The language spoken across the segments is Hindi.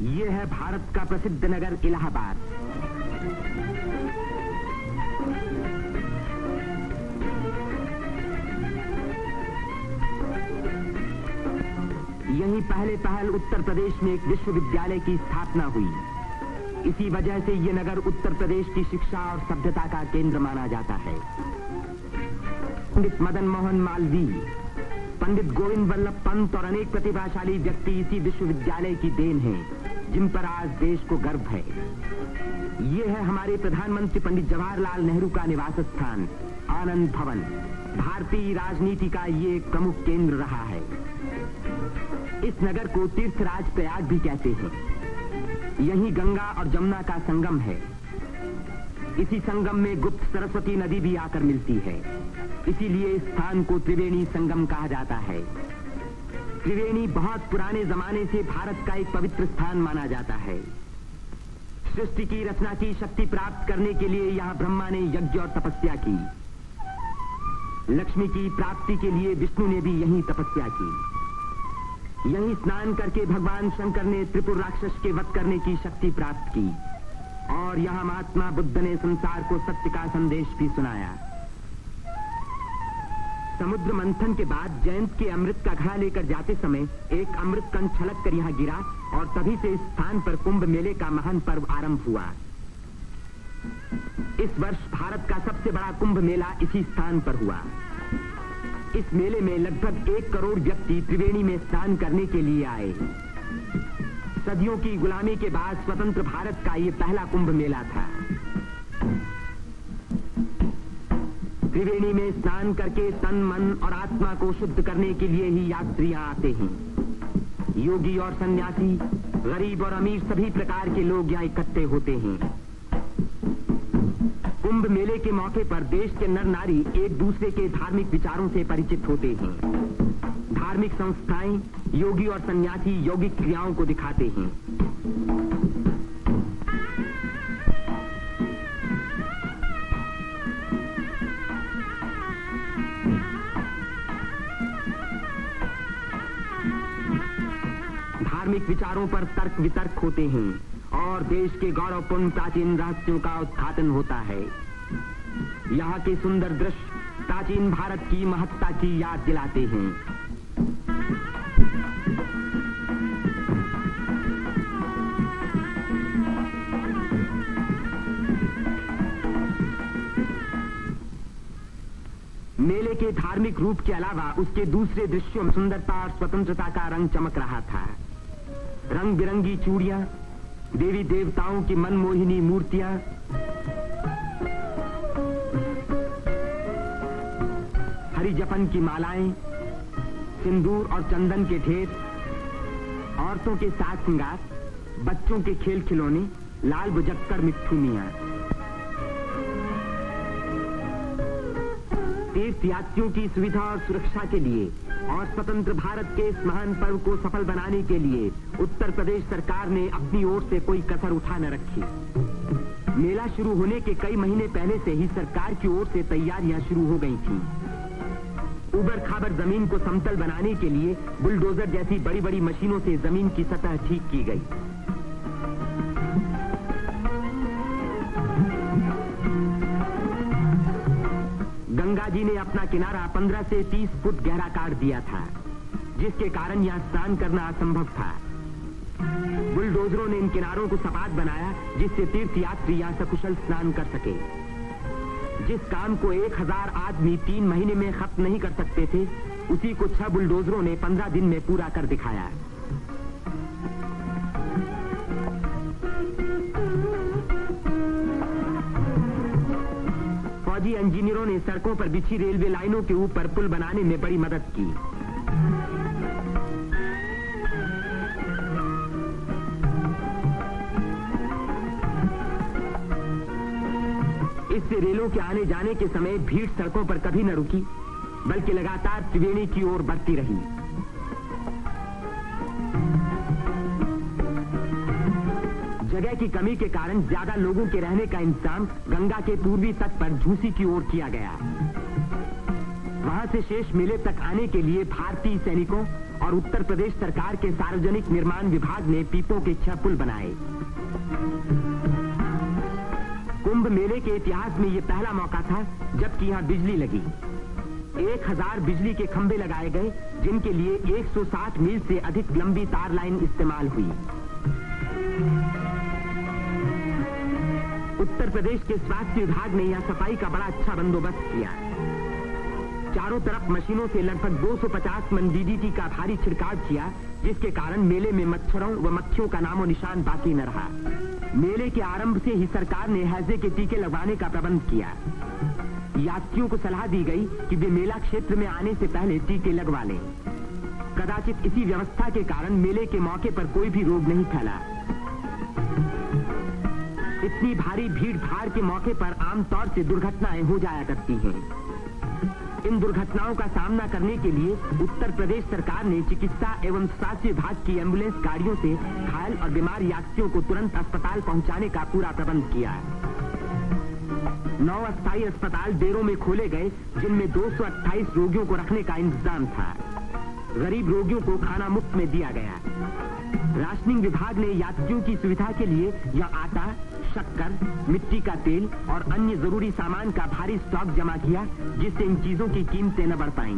ये है भारत का प्रसिद्ध नगर इलाहाबाद। यहीं पहल उत्तर प्रदेश में एक विश्वविद्यालय की स्थापना हुई। इसी वजह से ये नगर उत्तर प्रदेश की शिक्षा और सभ्यता का केंद्र माना जाता है। पंडित मदन मोहन मालवीय, पंडित गोविंद वल्लभ पंत और अनेक प्रतिभाशाली व्यक्ति इसी विश्वविद्यालय की देन हैं, जिन पर आज देश को गर्व है। ये है हमारे प्रधानमंत्री पंडित जवाहरलाल नेहरू का निवास स्थान, आनंद भवन। भारतीय राजनीति का ये एक प्रमुख केंद्र रहा है। इस नगर को तीर्थराज प्रयाग भी कहते हैं। यहीं गंगा और जमुना का संगम है। इसी संगम में गुप्त सरस्वती नदी भी आकर मिलती है। इसीलिए इस स्थान को त्रिवेणी संगम कहा जाता है। त्रिवेणी बहुत पुराने जमाने से भारत का एक पवित्र स्थान माना जाता है। सृष्टि की रचना की शक्ति प्राप्त करने के लिए यहाँ ब्रह्मा ने यज्ञ और तपस्या की। लक्ष्मी की प्राप्ति के लिए विष्णु ने भी यहीं तपस्या की। यहीं स्नान करके भगवान शंकर ने त्रिपुर राक्षस के वध करने की शक्ति प्राप्त की। और यहाँ महात्मा बुद्ध ने संसार को सत्य का संदेश भी सुनाया। समुद्र मंथन के बाद जयंत के अमृत का घड़ा लेकर जाते समय एक अमृत कण छलक कर यहाँ गिरा और तभी से इस स्थान पर कुंभ मेले का महान पर्व आरंभ हुआ। इस वर्ष भारत का सबसे बड़ा कुंभ मेला इसी स्थान पर हुआ। इस मेले में लगभग 1 करोड़ व्यक्ति त्रिवेणी में स्नान करने के लिए आए। सदियों की गुलामी के बाद स्वतंत्र भारत का ये पहला कुंभ मेला था। त्रिवेणी में स्नान करके तन, मन और आत्मा को शुद्ध करने के लिए ही यात्री आते हैं। योगी और सन्यासी, गरीब और अमीर सभी प्रकार के लोग यहाँ इकट्ठे होते हैं। कुंभ मेले के मौके पर देश के नर नारी एक दूसरे के धार्मिक विचारों से परिचित होते हैं। धार्मिक संस्थाएं योगी और सन्यासी यौगिक क्रियाओं को दिखाते हैं। धार्मिक विचारों पर तर्क वितर्क होते हैं और देश के गौरवपूर्ण प्राचीन रहस्यों का उद्घाटन होता है। यहाँ के सुंदर दृश्य प्राचीन भारत की महत्ता की याद दिलाते हैं। मेले के धार्मिक रूप के अलावा उसके दूसरे दृश्यों में सुंदरता और स्वतंत्रता का रंग चमक रहा था। रंग बिरंगी चूड़ियां, देवी देवताओं की मनमोहिनी मूर्तियां, हरी जपन की मालाएं, सिंदूर और चंदन के ढेर, औरतों के साज श्रृंगार, बच्चों के खेल खिलौने, लाल बुझक्कड़ मिट्ठू मियां। तीर्थयात्रियों की सुविधा और सुरक्षा के लिए और स्वतंत्र भारत के इस महान पर्व को सफल बनाने के लिए उत्तर प्रदेश सरकार ने अपनी ओर से कोई कसर उठा न रखी। मेला शुरू होने के कई महीने पहले से ही सरकार की ओर से तैयारियां शुरू हो गई थीं। उबड़ खाबड़ जमीन को समतल बनाने के लिए बुलडोजर जैसी बड़ी बड़ी मशीनों से जमीन की सतह ठीक की गई। गंगा जी ने अपना किनारा 15 से 30 फुट गहरा काट दिया था, जिसके कारण यहाँ स्नान करना असंभव था। बुलडोजरों ने इन किनारों को सपाट बनाया, जिससे तीर्थयात्री यहाँ सकुशल स्नान कर सके। जिस काम को 1000 आदमी 3 महीने में खत्म नहीं कर सकते थे, उसी को 6 बुलडोजरों ने 15 दिन में पूरा कर दिखाया। फौजी इंजीनियरों ने सड़कों पर बिछी रेलवे लाइनों के ऊपर पुल बनाने में बड़ी मदद की। इससे रेलों के आने जाने के समय भीड़ सड़कों पर कभी न रुकी, बल्कि लगातार त्रिवेणी की ओर बढ़ती रही। जगह की कमी के कारण ज्यादा लोगों के रहने का इंतजाम गंगा के पूर्वी तट पर झूसी की ओर किया गया। वहां से शेष मेले तक आने के लिए भारतीय सैनिकों और और उत्तर प्रदेश सरकार के सार्वजनिक निर्माण विभाग ने पीपों के 6 पुल बनाए। कुंभ मेले के इतिहास में यह पहला मौका था जबकि यहां बिजली लगी। 1000 बिजली के खंभे लगाए गए, जिनके लिए 160 मील से अधिक लंबी तार लाइन इस्तेमाल हुई। उत्तर प्रदेश के स्वास्थ्य विभाग ने यहां सफाई का बड़ा अच्छा बंदोबस्त किया। चारों तरफ मशीनों से लगभग 250 मन डीडीटी का भारी छिड़काव किया, जिसके कारण मेले में मच्छरों व मक्खियों का नामो निशान बाकी न रहा। मेले के आरंभ से ही सरकार ने हैजे के टीके लगवाने का प्रबंध किया। यात्रियों को सलाह दी गई कि वे मेला क्षेत्र में आने से पहले टीके लगवा लें। कदाचित इसी व्यवस्था के कारण मेले के मौके पर कोई भी रोग नहीं फैला। इतनी भारी भीड़ भाड़ के मौके पर आमतौर से दुर्घटनाएं हो जाया करती हैं। इन दुर्घटनाओं का सामना करने के लिए उत्तर प्रदेश सरकार ने चिकित्सा एवं स्वास्थ्य विभाग की एम्बुलेंस गाड़ियों से घायल और बीमार यात्रियों को तुरंत अस्पताल पहुंचाने का पूरा प्रबंध किया। 9 अस्थायी अस्पताल देरों में खोले गए, जिनमें 228 रोगियों को रखने का इंतजाम था। गरीब रोगियों को खाना मुफ्त में दिया गया। राशनिंग विभाग ने यात्रियों की सुविधा के लिए यह आटा, शक्कर, मिट्टी का तेल और अन्य जरूरी सामान का भारी स्टॉक जमा किया, जिससे इन चीजों की कीमतें न बढ़ पाएं।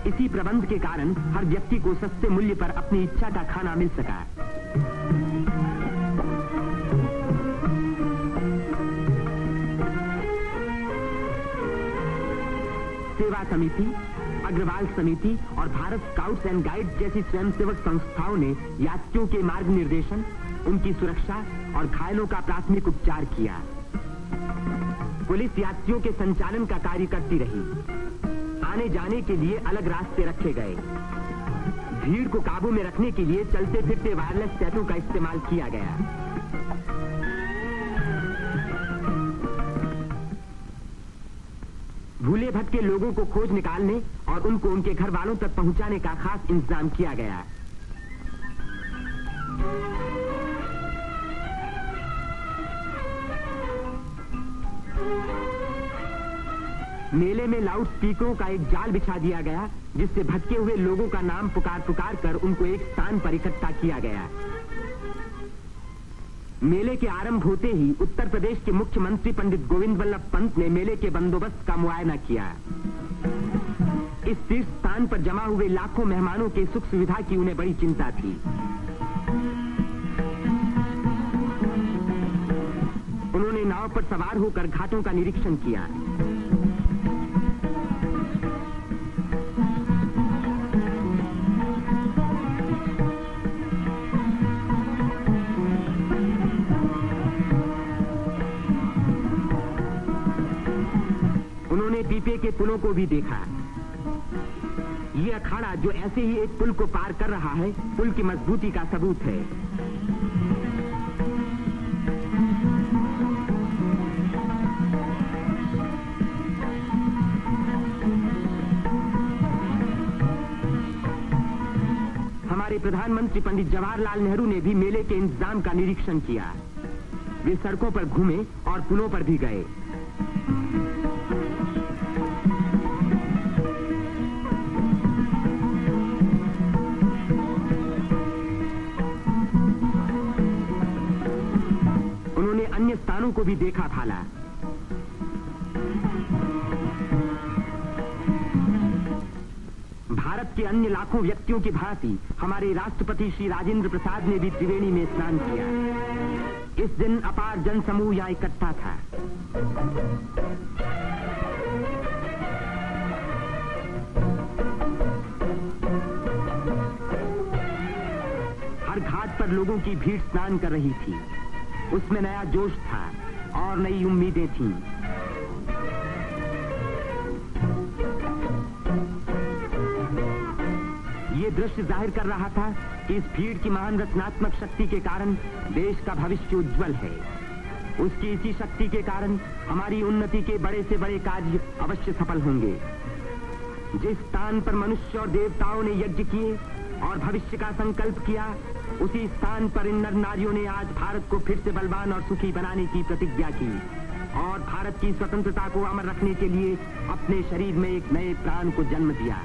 इसी प्रबंध के कारण हर व्यक्ति को सस्ते मूल्य पर अपनी इच्छा का खाना मिल सका। सेवा समिति, अग्रवाल समिति और भारत स्काउट्स एंड गाइड्स जैसी स्वयंसेवक संस्थाओं ने यात्रियों के मार्ग निर्देशन, उनकी सुरक्षा और घायलों का प्राथमिक उपचार किया। पुलिस यात्रियों के संचालन का कार्य करती रही। आने जाने के लिए अलग रास्ते रखे गए। भीड़ को काबू में रखने के लिए चलते फिरते वायरलेस टैटू का इस्तेमाल किया गया। भूले भटके लोगों को खोज निकालने और उनको उनके घर वालों तक पहुंचाने का खास इंतजाम किया गया। मेले में लाउड स्पीकरों का एक जाल बिछा दिया गया, जिससे भटके हुए लोगों का नाम पुकार पुकार कर उनको एक स्थान पर इकट्ठा किया गया। मेले के आरंभ होते ही उत्तर प्रदेश के मुख्यमंत्री पंडित गोविंद वल्लभ पंत ने मेले के बंदोबस्त का मुआयना किया। इस तीर्थ स्थान पर जमा हुए लाखों मेहमानों के सुख सुविधा की उन्हें बड़ी चिंता थी। उन्होंने नाव पर सवार होकर घाटों का निरीक्षण किया। उन्होंने पीपे के पुलों को भी देखा। ये अखाड़ा जो ऐसे ही एक पुल को पार कर रहा है, पुल की मजबूती का सबूत है। हमारे प्रधानमंत्री पंडित जवाहरलाल नेहरू ने भी मेले के इंतजाम का निरीक्षण किया। वे सड़कों पर घूमे और पुलों पर भी गए। उन्होंने अन्य स्थानों को भी देखा भाला। भारत के अन्य लाखों व्यक्तियों की भांति हमारे राष्ट्रपति श्री राजेंद्र प्रसाद ने भी त्रिवेणी में स्नान किया। इस दिन अपार जनसमूह यहां इकट्ठा था। हर घाट पर लोगों की भीड़ स्नान कर रही थी। उसमें नया जोश था और नई उम्मीदें थीं। ये दृश्य जाहिर कर रहा था कि इस भीड़ की महान रचनात्मक शक्ति के कारण देश का भविष्य उज्जवल है। उसकी इसी शक्ति के कारण हमारी उन्नति के बड़े से बड़े कार्य अवश्य सफल होंगे। जिस स्थान पर मनुष्य और देवताओं ने यज्ञ किए और भविष्य का संकल्प किया, उसी स्थान पर इन नर नारियों ने आज भारत को फिर से बलवान और सुखी बनाने की प्रतिज्ञा की और भारत की स्वतंत्रता को अमर रखने के लिए अपने शरीर में एक नए प्राण को जन्म दिया।